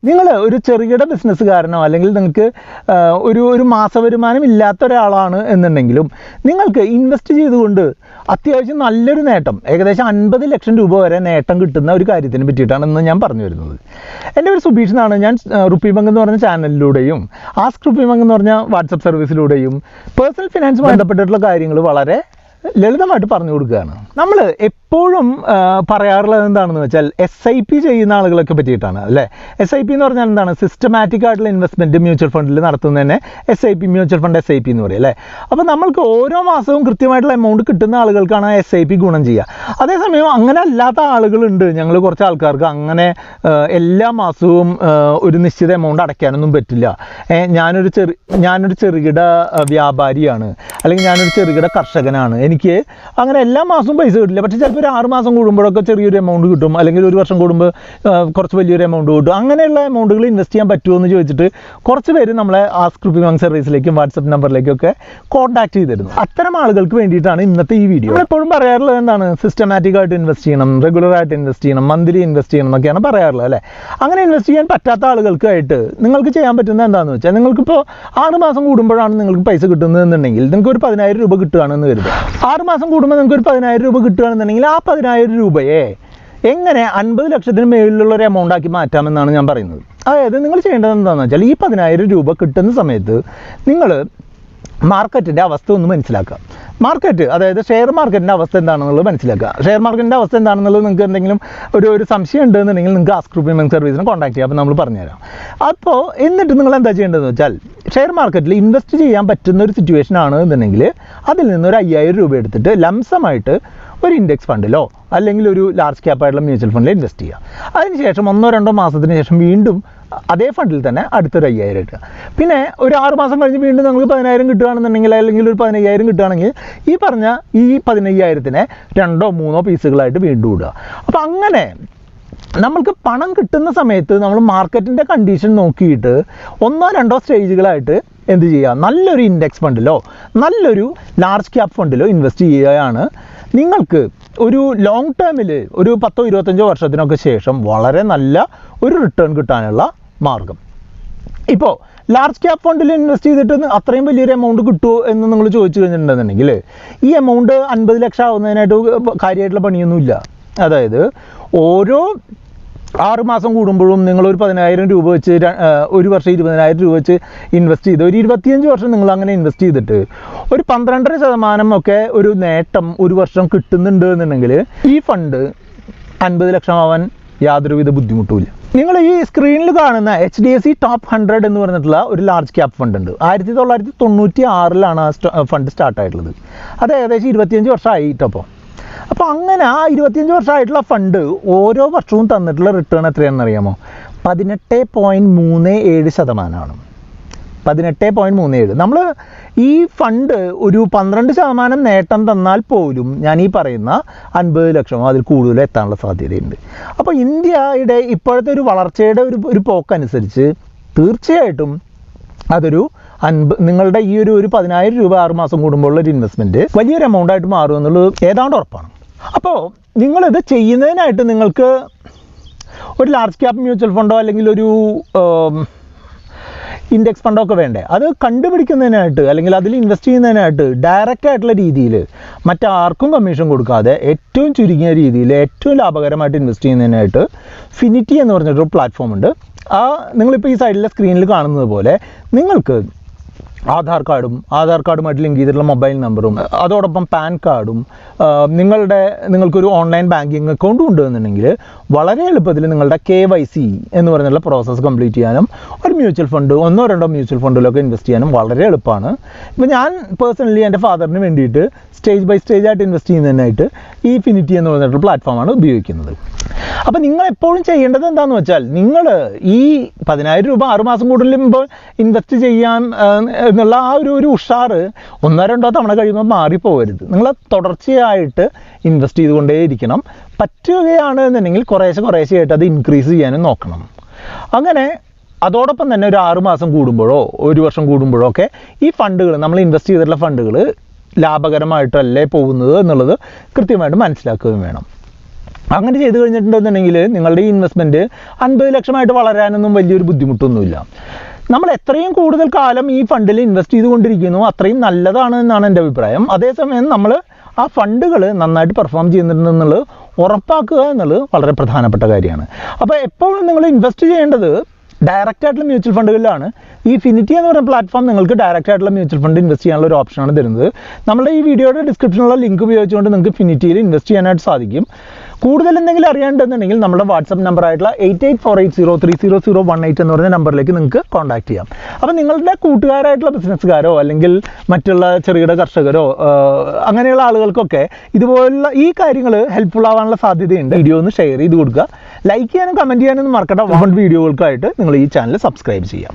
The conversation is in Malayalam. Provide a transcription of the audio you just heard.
നിങ്ങൾ ഒരു ചെറുകിട ബിസിനസ്സുകാരനോ അല്ലെങ്കിൽ നിങ്ങൾക്ക് ഒരു മാസവരുമാനം ഇല്ലാത്ത ഒരാളാണ് എന്നുണ്ടെങ്കിലും നിങ്ങൾക്ക് ഇൻവെസ്റ്റ് ചെയ്തുകൊണ്ട് അത്യാവശ്യം നല്ലൊരു നേട്ടം ഏകദേശം 50 ലക്ഷം രൂപ വരെ നേട്ടം കിട്ടുന്ന ഒരു കാര്യത്തിനെ പറ്റിയിട്ടാണ് ഇന്ന് ഞാൻ പറഞ്ഞു വരുന്നത്. എൻ്റെ ഒരു സുബീഷ് എന്നാണ്. ഞാൻ RupeeMonk എന്ന് പറഞ്ഞ ചാനലിലൂടെയും RupeeMonk എന്ന് പറഞ്ഞ വാട്സപ്പ് സർവീസിലൂടെയും പേഴ്സണൽ ഫിനാൻസ് ബന്ധപ്പെട്ടിട്ടുള്ള കാര്യങ്ങൾ വളരെ ലളിതമായിട്ട് പറഞ്ഞു കൊടുക്കുകയാണ്. നമ്മൾ എപ്പോഴും പറയാറുള്ളത് എന്താണെന്ന് വെച്ചാൽ SIP ചെയ്യുന്ന ആളുകളൊക്കെ പറ്റിയിട്ടാണ് അല്ലേ. SIP എന്ന് പറഞ്ഞാൽ എന്താണ്? സിസ്റ്റമാറ്റിക് ആയിട്ടുള്ള ഇൻവെസ്റ്റ്മെൻറ്റ് മ്യൂച്വൽ ഫണ്ടിൽ നടത്തുന്നതിനെ SIP മ്യൂച്വൽ ഫണ്ട് SIP എന്ന് പറയും അല്ലേ. അപ്പോൾ നമ്മൾക്ക് ഓരോ മാസവും കൃത്യമായിട്ടുള്ള എമൗണ്ട് കിട്ടുന്ന ആളുകൾക്കാണ് SIP ഗുണം ചെയ്യുക. അതേസമയം അങ്ങനെ അല്ലാത്ത ആളുകളുണ്ട്. ഞങ്ങൾ കുറച്ച് ആൾക്കാർക്ക് അങ്ങനെ എല്ലാ മാസവും ഒരു നിശ്ചിത എമൗണ്ട് അടയ്ക്കാനൊന്നും പറ്റില്ല. ഞാനൊരു ചെറുകിട വ്യാപാരിയാണ് അല്ലെങ്കിൽ ഞാനൊരു ചെറുകിട കർഷകനാണ്, എനിക്ക് അങ്ങനെ എല്ലാ മാസവും പൈസ കിട്ടില്ല. പക്ഷേ ചിലപ്പോൾ ഒരു 6 മാസം കൂടുമ്പോഴൊക്കെ ചെറിയൊരു എമൗണ്ട് കിട്ടും, അല്ലെങ്കിൽ ഒരു വർഷം കൂടുമ്പോൾ കുറച്ച് വലിയൊരു എമൗണ്ട് കിട്ടും. അങ്ങനെയുള്ള എമൗണ്ടുകൾ ഇൻവെസ്റ്റ് ചെയ്യാൻ പറ്റുമോ എന്ന് ചോദിച്ചിട്ട് കുറച്ച് പേര് നമ്മളെ RupeeMonk സർവീസിലേക്കും വാട്സപ്പ് നമ്പറിലേക്കൊക്കെ കോൺടാക്ട് ചെയ്തിരുന്നു. അത്തരം ആളുകൾക്ക് വേണ്ടിയിട്ടാണ് ഇന്നത്തെ ഈ വീഡിയോ. നമ്മളെപ്പോഴും പറയാറുള്ളത് എന്താണ്? സിസ്റ്റമാറ്റിക് ആയിട്ട് ഇൻവെസ്റ്റ് ചെയ്യണം, റെഗുലറായിട്ട് ഇൻവെസ്റ്റ് ചെയ്യണം, മന്ത്ലി ഇൻവെസ്റ്റ് ചെയ്യണം എന്നൊക്കെയാണ് പറയാറുള്ളത് അല്ലേ. അങ്ങനെ ഇൻവെസ്റ്റ് ചെയ്യാൻ പറ്റാത്ത ആളുകൾക്കായിട്ട് നിങ്ങൾക്ക് ചെയ്യാൻ പറ്റുന്നത് എന്താണെന്ന് വെച്ചാൽ, നിങ്ങൾക്കിപ്പോൾ 6 മാസം കൂടുമ്പോഴാണ് നിങ്ങൾക്ക് പൈസ കിട്ടുന്നതെന്നുണ്ടെങ്കിൽ നിങ്ങൾക്ക് ഒരു 10,000 രൂപ കിട്ടുകയാണെന്ന് കരുതുക. 6 മാസം കൂടുമ്പോൾ നിങ്ങൾക്ക് ഒരു 10,000 രൂപ കിട്ടുകയാണെന്നുണ്ടെങ്കിൽ ആ 10,000 രൂപയെ എങ്ങനെ 50 ലക്ഷത്തിന് മേളിലുള്ള ഒരു എമൗണ്ട് ആക്കി മാറ്റാമെന്നാണ് ഞാൻ പറയുന്നത്. അതായത് നിങ്ങൾ ചെയ്യേണ്ടത് എന്താണെന്ന് വെച്ചാൽ, ഈ 10,000 രൂപ കിട്ടുന്ന സമയത്ത് നിങ്ങൾ മാർക്കറ്റിൻ്റെ അവസ്ഥ ഒന്ന് മനസ്സിലാക്കുക. മാർക്കറ്റ്, അതായത് ഷെയർ മാർക്കറ്റിൻ്റെ അവസ്ഥ എന്താണെന്നുള്ളത് മനസ്സിലാക്കുക. ഷെയർ മാർക്കറ്റിൻ്റെ അവസ്ഥ എന്താണെന്നുള്ളത് നിങ്ങൾക്ക് എന്തെങ്കിലും ഒരു സംശയം ഉണ്ടെന്നുണ്ടെങ്കിൽ നിങ്ങൾക്ക് RupeeMonk സർവീസിനെ കോൺടാക്ട് ചെയ്യാം. അപ്പോൾ നമ്മൾ പറഞ്ഞുതരാം. അപ്പോൾ എന്നിട്ട് നിങ്ങൾ എന്താ ചെയ്യേണ്ടതെന്ന് വെച്ചാൽ, ഷെയർ മാർക്കറ്റിൽ ഇൻവെസ്റ്റ് ചെയ്യാൻ പറ്റുന്ന ഒരു സിറ്റുവേഷൻ ആണ് എന്നുണ്ടെങ്കിൽ അതിൽ നിന്ന് ഒരു 5,000 രൂപ എടുത്തിട്ട് ലംസമായിട്ട് ഒരു ഇൻഡെക്സ് ഫണ്ടിലോ അല്ലെങ്കിൽ ഒരു ലാർജ് ക്യാപ്പായിട്ടുള്ള മ്യൂച്വൽ ഫണ്ടിൽ ഇൻവെസ്റ്റ് ചെയ്യുക. അതിനുശേഷം 1-2 മാസത്തിന് ശേഷം വീണ്ടും അതേ ഫണ്ടിൽ തന്നെ അടുത്തൊരു 5,000 ഇടുക. പിന്നെ ഒരു 6 മാസം കഴിഞ്ഞ് വീണ്ടും നിങ്ങൾക്ക് 10,000 കിട്ടുകയാണെന്നുണ്ടെങ്കിൽ അല്ലെങ്കിൽ ഒരു 15,000 കിട്ടുകയാണെങ്കിൽ ഈ 15,000-നെ 2-3 പീസുകളായിട്ട് വീണ്ടും ഇടുക. അപ്പോൾ അങ്ങനെ നമ്മൾക്ക് പണം കിട്ടുന്ന സമയത്ത് നമ്മൾ മാർക്കറ്റിൻ്റെ കണ്ടീഷൻ നോക്കിയിട്ട് 1-2 സ്റ്റേജുകളായിട്ട് എന്ത് ചെയ്യുക? നല്ലൊരു ഇൻഡെക്സ് ഫണ്ടിലോ നല്ലൊരു ലാർജ് ക്യാപ്പ് ഫണ്ടിലോ ഇൻവെസ്റ്റ് ചെയ്യുകയാണ് നിങ്ങൾക്ക് ഒരു ലോങ് ടേമിൽ ഒരു 10-25 വർഷത്തിനൊക്കെ ശേഷം വളരെ നല്ല ഒരു റിട്ടേൺ കിട്ടാനുള്ള മാർഗം. ഇപ്പോൾ ലാർജ് ക്യാപ്പ് ഫണ്ടിൽ ഇൻവെസ്റ്റ് ചെയ്തിട്ട് അത്രയും വലിയൊരു എമൗണ്ട് കിട്ടുമോ എന്ന് നിങ്ങൾ ചോദിച്ചു കഴിഞ്ഞിട്ടുണ്ടെന്നുണ്ടെങ്കിൽ ഈ എമൗണ്ട് 50 ലക്ഷം ആവുന്നതിനായിട്ട് കാര്യമായിട്ടുള്ള പണിയൊന്നുമില്ല. അതായത് ഓരോ 6 മാസം കൂടുമ്പോഴും നിങ്ങളൊരു 10,000 രൂപ വെച്ച് ഒരു വർഷം 20,000 രൂപ വെച്ച് ഇൻവെസ്റ്റ് ചെയ്ത് ഒരു 25 വർഷം നിങ്ങൾ അങ്ങനെ ഇൻവെസ്റ്റ് ചെയ്തിട്ട് ഒരു 12% ഒക്കെ ഒരു നേട്ടം ഒരു വർഷം കിട്ടുന്നുണ്ട് എന്നുണ്ടെങ്കിൽ ഈ ഫണ്ട് 50 ലക്ഷം ആവാൻ യാതൊരുവിധ ബുദ്ധിമുട്ടുമില്ല. നിങ്ങൾ ഈ സ്ക്രീനിൽ കാണുന്ന HDFC ടോപ്പ് 100 എന്ന് പറഞ്ഞിട്ടുള്ള ഒരു ലാർജ് ക്യാപ്പ് ഫണ്ട് ഉണ്ട്. 1996 ആ ഫണ്ട് സ്റ്റാർട്ടായിട്ടുള്ളത്. അത് ഏകദേശം 25 വർഷമായിട്ടപ്പോൾ. അപ്പോൾ അങ്ങനെ ആ 25 വർഷമായിട്ടുള്ള ഫണ്ട് ഓരോ വർഷവും തന്നിട്ടുള്ള റിട്ടേൺ എത്രയാണെന്ന് അറിയാമോ? 18.37%. 18.37. നമ്മൾ ഈ ഫണ്ട് ഒരു 12% നേട്ടം തന്നാൽ പോലും ഞാൻ ഈ പറയുന്ന 50 ലക്ഷമോ അതിൽ കൂടുതൽ എത്താനുള്ള സാധ്യതയുണ്ട്. അപ്പോൾ ഇന്ത്യയുടെ ഇപ്പോഴത്തെ ഒരു വളർച്ചയുടെ ഒരു പോക്കനുസരിച്ച് തീർച്ചയായിട്ടും അതൊരു നിങ്ങളുടെ ഈ ഒരു 10,000 രൂപ 6 മാസം കൂടുമ്പോഴുള്ള ഒരു ഇൻവെസ്റ്റ്മെൻറ്റ് വലിയൊരു എമൗണ്ടായിട്ട് മാറും എന്നുള്ളത് ഏതാണ്ട് ഉറപ്പാണ്. അപ്പോൾ നിങ്ങളിത് ചെയ്യുന്നതിനായിട്ട് നിങ്ങൾക്ക് ഒരു ലാർജ് ക്യാപ്പ് മ്യൂച്വൽ ഫണ്ടോ അല്ലെങ്കിൽ ഒരു ഇൻഡെക്സ് ഫണ്ടോ ഒക്കെ വേണ്ടേ? അത് കണ്ടുപിടിക്കുന്നതിനായിട്ട് അല്ലെങ്കിൽ അതിൽ ഇൻവെസ്റ്റ് ചെയ്യുന്നതിനായിട്ട് ഡയറക്റ്റ് ആയിട്ടുള്ള രീതിയിൽ മറ്റാർക്കും കമ്മീഷൻ കൊടുക്കാതെ ഏറ്റവും ചുരുങ്ങിയ രീതിയിൽ ഏറ്റവും ലാഭകരമായിട്ട് ഇൻവെസ്റ്റ് ചെയ്യുന്നതിനായിട്ട് ഫിനിറ്റി എന്ന് പറഞ്ഞൊരു പ്ലാറ്റ്ഫോം ഉണ്ട്. നിങ്ങളിപ്പോൾ ഈ സൈഡിലെ സ്ക്രീനിൽ കാണുന്നത് പോലെ നിങ്ങൾക്ക് ആധാർ കാർഡുമായിട്ട് ലിങ്ക് ചെയ്തിട്ടുള്ള മൊബൈൽ നമ്പറും അതോടൊപ്പം പാൻ കാർഡും നിങ്ങൾക്കൊരു ഓൺലൈൻ ബാങ്കിങ് അക്കൗണ്ടും ഉണ്ടെന്നുണ്ടെങ്കിൽ വളരെ എളുപ്പത്തിൽ നിങ്ങളുടെ KYC എന്ന് പറഞ്ഞുള്ള പ്രോസസ്സ് കംപ്ലീറ്റ് ചെയ്യാനും ഒരു മ്യൂച്വൽ ഫണ്ട് 1-2 മ്യൂച്വൽ ഫണ്ടിലൊക്കെ ഇൻവെസ്റ്റ് ചെയ്യാനും വളരെ എളുപ്പമാണ്. ഇപ്പോൾ ഞാൻ പേഴ്സണലി എൻ്റെ ഫാദറിന് വേണ്ടിയിട്ട് സ്റ്റേജ് ബൈ സ്റ്റേജ് ആയിട്ട് ഇൻവെസ്റ്റ് ചെയ്യുന്നതിനായിട്ട് ഈ ഫിനിറ്റി എന്ന് പറഞ്ഞിട്ടുള്ള പ്ലാറ്റ്ഫോമാണ് ഉപയോഗിക്കുന്നത്. അപ്പോൾ നിങ്ങൾ എപ്പോഴും ചെയ്യേണ്ടത് എന്താണെന്ന് വെച്ചാൽ, നിങ്ങൾ ഈ 10,000 രൂപ 6 മാസം കൂടുതലുമ്പോൾ ഇൻവെസ്റ്റ് ചെയ്യാൻ എന്നുള്ള ആ ഒരു ഉഷാറ് 1-2 തവണ കഴിയുമ്പോൾ മാറിപ്പോകരുത്. നിങ്ങൾ തുടർച്ചയായിട്ട് ഇൻവെസ്റ്റ് ചെയ്തുകൊണ്ടേയിരിക്കണം. പറ്റുകയാണ് എന്നുണ്ടെങ്കിൽ കുറേശ്ശെയായിട്ട് അത് ഇൻക്രീസ് ചെയ്യാനും നോക്കണം. അങ്ങനെ അതോടൊപ്പം തന്നെ ഒരു 6 മാസം കൂടുമ്പോഴോ ഒരു വർഷം കൂടുമ്പോഴോ ഒക്കെ ഈ ഫണ്ടുകൾ നമ്മൾ ഇൻവെസ്റ്റ് ചെയ്തിട്ടുള്ള ഫണ്ടുകൾ ലാഭകരമായിട്ടല്ലേ പോകുന്നത് എന്നുള്ളത് കൃത്യമായിട്ട് മനസ്സിലാക്കുകയും വേണം. അങ്ങനെ ചെയ്ത് കഴിഞ്ഞിട്ടുണ്ടെന്നുണ്ടെങ്കിൽ നിങ്ങളുടെ ഈ ഇൻവെസ്റ്റ്മെൻറ്റ് 50 ലക്ഷമായിട്ട് വളരാനൊന്നും വലിയൊരു ബുദ്ധിമുട്ടൊന്നുമില്ല. നമ്മൾ എത്രയും കൂടുതൽ കാലം ഈ ഫണ്ടിൽ ഇൻവെസ്റ്റ് ചെയ്തുകൊണ്ടിരിക്കുന്നു അത്രയും നല്ലതാണ് എന്നാണ് എൻ്റെ അഭിപ്രായം. അതേസമയം നമ്മൾ ആ ഫണ്ടുകൾ നന്നായിട്ട് പെർഫോം ചെയ്യുന്നുണ്ടെന്നുള്ളത് ഉറപ്പാക്കുക എന്നുള്ളത് വളരെ പ്രധാനപ്പെട്ട കാര്യമാണ്. അപ്പോൾ എപ്പോഴും നിങ്ങൾ ഇൻവെസ്റ്റ് ചെയ്യേണ്ടത് ഡയറക്റ്റ് ആയിട്ടുള്ള മ്യൂച്വൽ ഫണ്ടുകളിലാണ്. ഈ ഫിനിറ്റി എന്ന് പറയുന്ന പ്ലാറ്റ്ഫോം നിങ്ങൾക്ക് ഡയറക്റ്റ് ആയിട്ടുള്ള മ്യൂച്വൽ ഫണ്ട് ഇൻവെസ്റ്റ് ചെയ്യാനുള്ള ഒരു ഓപ്ഷനാണ് തരുന്നത്. നമ്മുടെ ഈ വീഡിയോയുടെ ഡിസ്ക്രിപ്ഷനിലുള്ള ലിങ്ക് ഉപയോഗിച്ചുകൊണ്ട് നിങ്ങൾക്ക് ഫിനിറ്റിയിൽ ഇൻവെസ്റ്റ് ചെയ്യാനായിട്ട് സാധിക്കും. കൂടുതൽ എന്തെങ്കിലും അറിയേണ്ടതെന്നുണ്ടെങ്കിൽ നമ്മുടെ വാട്സപ്പ് നമ്പറായിട്ടുള്ള 8848030018 എന്ന് പറഞ്ഞ നമ്പറിലേക്ക് നിങ്ങൾക്ക് കോൺടാക്ട് ചെയ്യാം. അപ്പോൾ നിങ്ങളുടെ കൂട്ടുകാരായിട്ടുള്ള ബിസിനസ്സുകാരോ അല്ലെങ്കിൽ മറ്റുള്ള ചെറുകിട കർഷകരോ അങ്ങനെയുള്ള ആളുകൾക്കൊക്കെ ഇതുപോലുള്ള ഈ കാര്യങ്ങൾ ഹെൽപ്ഫുൾ ആവാനുള്ള സാധ്യതയുണ്ട്. വീഡിയോ ഒന്ന് ഷെയർ ചെയ്ത് കൊടുക്കുക, ലൈക്ക് ചെയ്യാനും കമൻറ്റ് ചെയ്യാനൊന്നും മറക്കട്ടെ. വീഡിയോകൾക്കായിട്ട് നിങ്ങൾ ഈ ചാനൽ സബ്സ്ക്രൈബ് ചെയ്യാം.